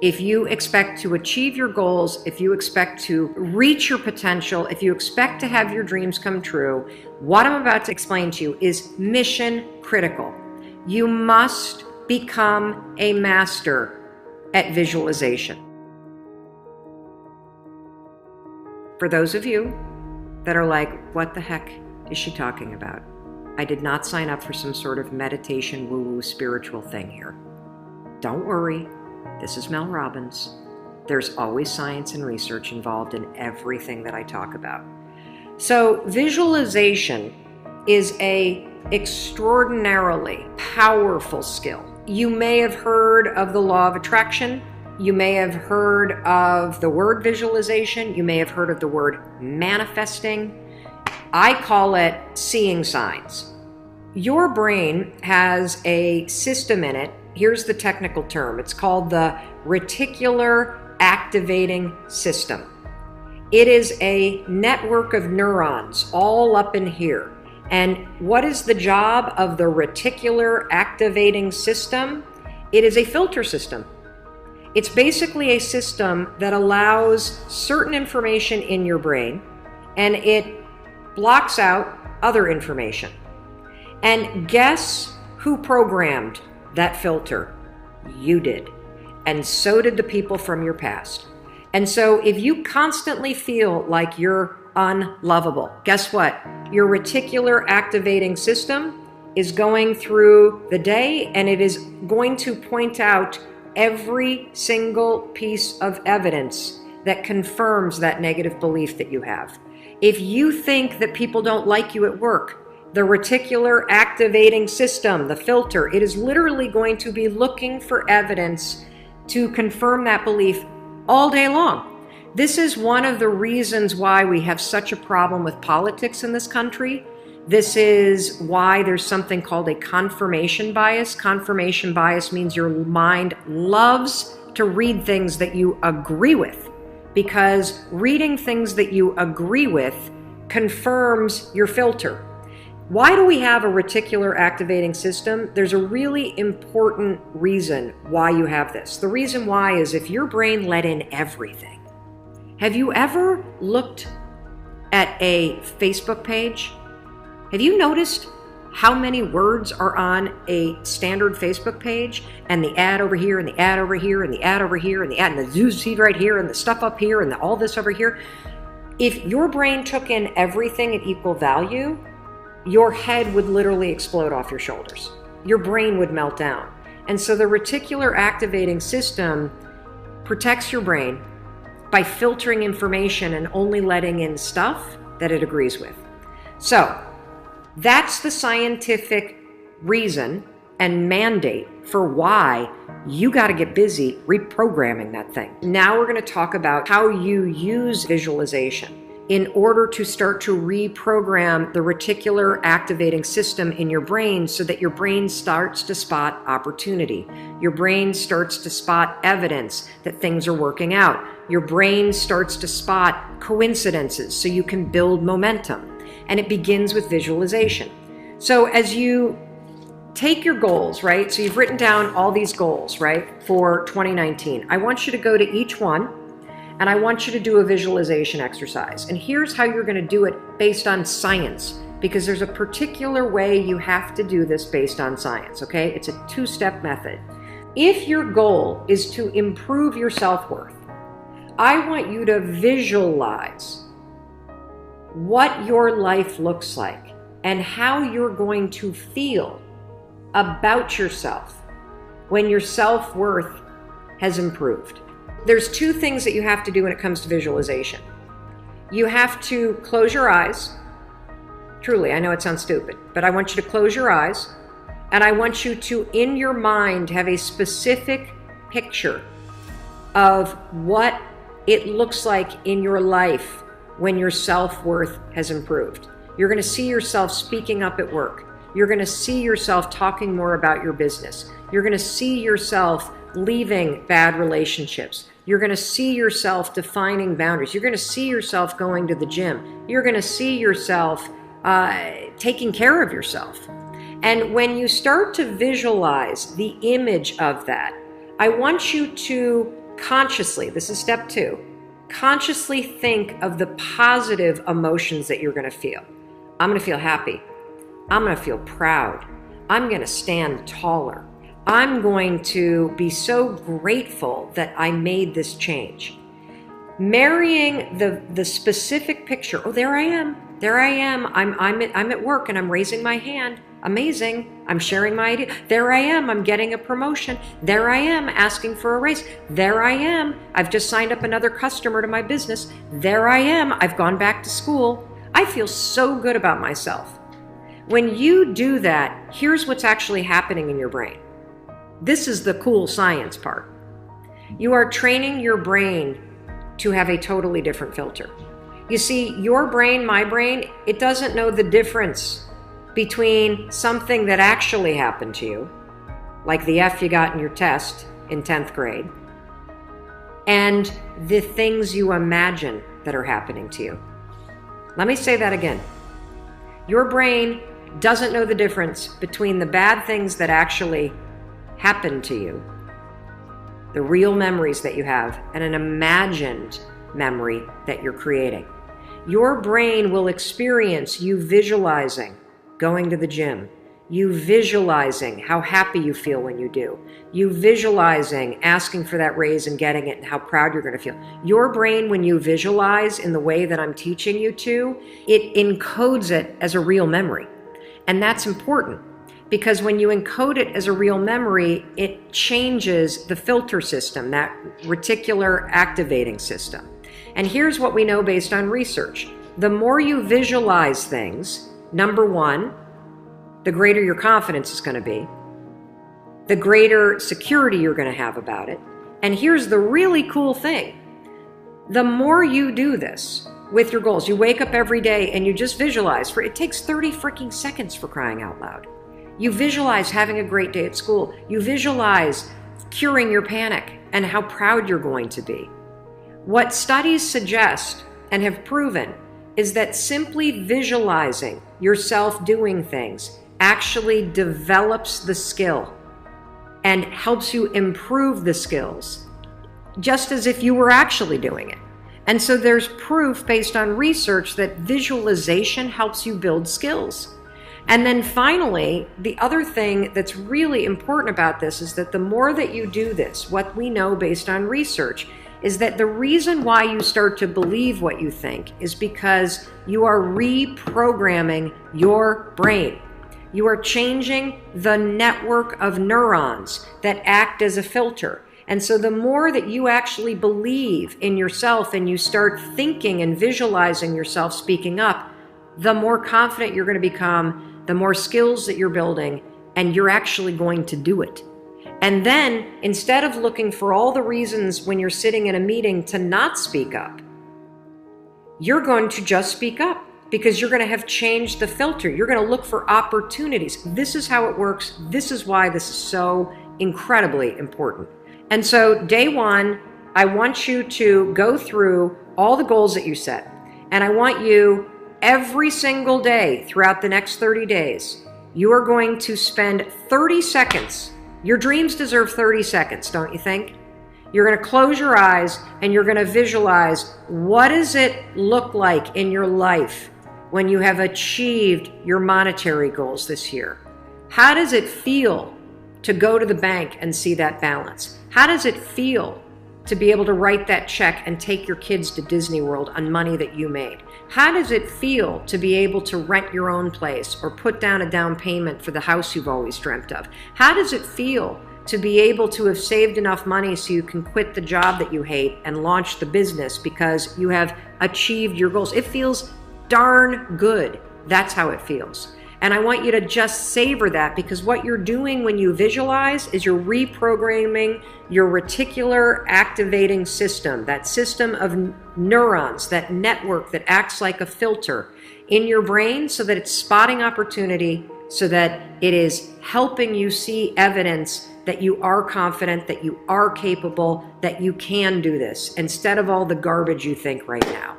If you expect to achieve your goals, if you expect to reach your potential, if you expect to have your dreams come true, what I'm about to explain to you is mission critical. You must become a master at visualization. For those of you that are like, what the heck is she talking about? I did not sign up for some sort of meditation woo-woo spiritual thing here. Don't worry. This is Mel Robbins. There's always science and research involved in everything that I talk about. So visualization is an extraordinarily powerful skill. You may have heard of the law of attraction. You may have heard of the word visualization. You may have heard of the word manifesting. I call it seeing signs. Your brain has a system in it. Here's the technical term. It's called the reticular activating system. It is a network of neurons all up in here. And what is the job of the reticular activating system? It is a filter system. It's basically a system that allows certain information in your brain and it blocks out other information. And guess who programmed that filter? You did. And so did the people from your past. And so if you constantly feel like you're unlovable, guess what? Your reticular activating system is going through the day and it is going to point out every single piece of evidence that confirms that negative belief that you have. If you think that people don't like you at work, the reticular activating system, the filter, it is literally going to be looking for evidence to confirm that belief all day long. This is one of the reasons why we have such a problem with politics in this country. This is why there's something called a confirmation bias. Confirmation bias means your mind loves to read things that you agree with, because reading things that you agree with confirms your filter. Why do we have a reticular activating system? There's a really important reason why you have this. The reason why is if your brain let in everything. Have you ever looked at a Facebook page? Have you noticed how many words are on a standard Facebook page, and the ad over here, and the ad over here, and the ad over here, and the ad, and the news feed right here, and the stuff up here, and all this over here? If your brain took in everything at equal value, your head would literally explode off your shoulders. Your brain would melt down. And so the reticular activating system protects your brain by filtering information and only letting in stuff that it agrees with. So that's the scientific reason and mandate for why you got to get busy reprogramming that thing. Now we're going to talk about how you use visualization in order to start to reprogram the reticular activating system in your brain so that your brain starts to spot opportunity. Your brain starts to spot evidence that things are working out. Your brain starts to spot coincidences so you can build momentum. And it begins with visualization. So as you take your goals, right? So you've written down all these goals, right, for 2019. I want you to go to each one and I want you to do a visualization exercise. And here's how you're going to do it based on science, because there's a particular way you have to do this based on science, okay? It's a two-step method. If your goal is to improve your self-worth, I want you to visualize what your life looks like and how you're going to feel about yourself when your self-worth has improved. There's two things that you have to do when it comes to visualization. You have to close your eyes. Truly, I know it sounds stupid, but I want you to close your eyes, and I want you to, in your mind, have a specific picture of what it looks like in your life when your self-worth has improved. You're going to see yourself speaking up at work. You're going to see yourself talking more about your business. You're going to see yourself leaving bad relationships. You're going to see yourself defining boundaries. You're going to see yourself going to the gym. You're going to see yourself taking care of yourself. And when you start to visualize the image of that, I want you to consciously, this is step 2, consciously think of the positive emotions that you're going to feel. I'm going to feel happy. I'm going to feel proud. I'm going to stand taller. I'm going to be so grateful that I made this change. Marrying the specific picture. Oh, there I am. There I am. I'm at work and I'm raising my hand. Amazing. I'm sharing my idea. There I am. I'm getting a promotion. There I am asking for a raise. There I am. I've just signed up another customer to my business. There I am. I've gone back to school. I feel so good about myself. When you do that, here's what's actually happening in your brain. This is the cool science part. You are training your brain to have a totally different filter. You see, your brain, my brain, it doesn't know the difference between something that actually happened to you, like the F you got in your test in 10th grade, and the things you imagine that are happening to you. Let me say that again. Your brain doesn't know the difference between the bad things that actually happened to you, the real memories that you have, and an imagined memory that you're creating. Your brain will experience you visualizing going to the gym, you visualizing how happy you feel when you do, you visualizing asking for that raise and getting it and how proud you're going to feel. Your brain, when you visualize in the way that I'm teaching you to, it encodes it as a real memory. And that's important because when you encode it as a real memory, it changes the filter system, that reticular activating system. And here's what we know based on research. The more you visualize things, number one, the greater your confidence is going to be, the greater security you're going to have about it. And here's the really cool thing. The more you do this with your goals, you wake up every day and you just visualize, it takes 30 freaking seconds for crying out loud. You visualize having a great day at school. You visualize curing your panic and how proud you're going to be. What studies suggest and have proven is that simply visualizing yourself doing things actually develops the skill and helps you improve the skills, just as if you were actually doing it. And so there's proof based on research that visualization helps you build skills. And then finally, the other thing that's really important about this is that the more that you do this, what we know based on research is that the reason why you start to believe what you think is because you are reprogramming your brain. You are changing the network of neurons that act as a filter. And so the more that you actually believe in yourself and you start thinking and visualizing yourself speaking up, the more confident you're going to become, the more skills that you're building, and you're actually going to do it. And then, instead of looking for all the reasons when you're sitting in a meeting to not speak up, you're going to just speak up because you're going to have changed the filter. You're going to look for opportunities. This is how it works. This is why this is so incredibly important. And so, day one, I want you to go through all the goals that you set. And I want you, every single day throughout the next 30 days, you are going to spend 30 seconds. Your dreams deserve 30 seconds, don't you think? You're going to close your eyes and you're going to visualize, what does it look like in your life when you have achieved your monetary goals this year? How does it feel to go to the bank and see that balance? How does it feel to be able to write that check and take your kids to Disney World on money that you made? How does it feel to be able to rent your own place or put down a down payment for the house you've always dreamt of? How does it feel to be able to have saved enough money so you can quit the job that you hate and launch the business because you have achieved your goals? It feels darn good. That's how it feels. And I want you to just savor that, because what you're doing when you visualize is you're reprogramming your reticular activating system, that system of neurons, that network that acts like a filter in your brain so that it's spotting opportunity, so that it is helping you see evidence that you are confident, that you are capable, that you can do this, instead of all the garbage you think right now.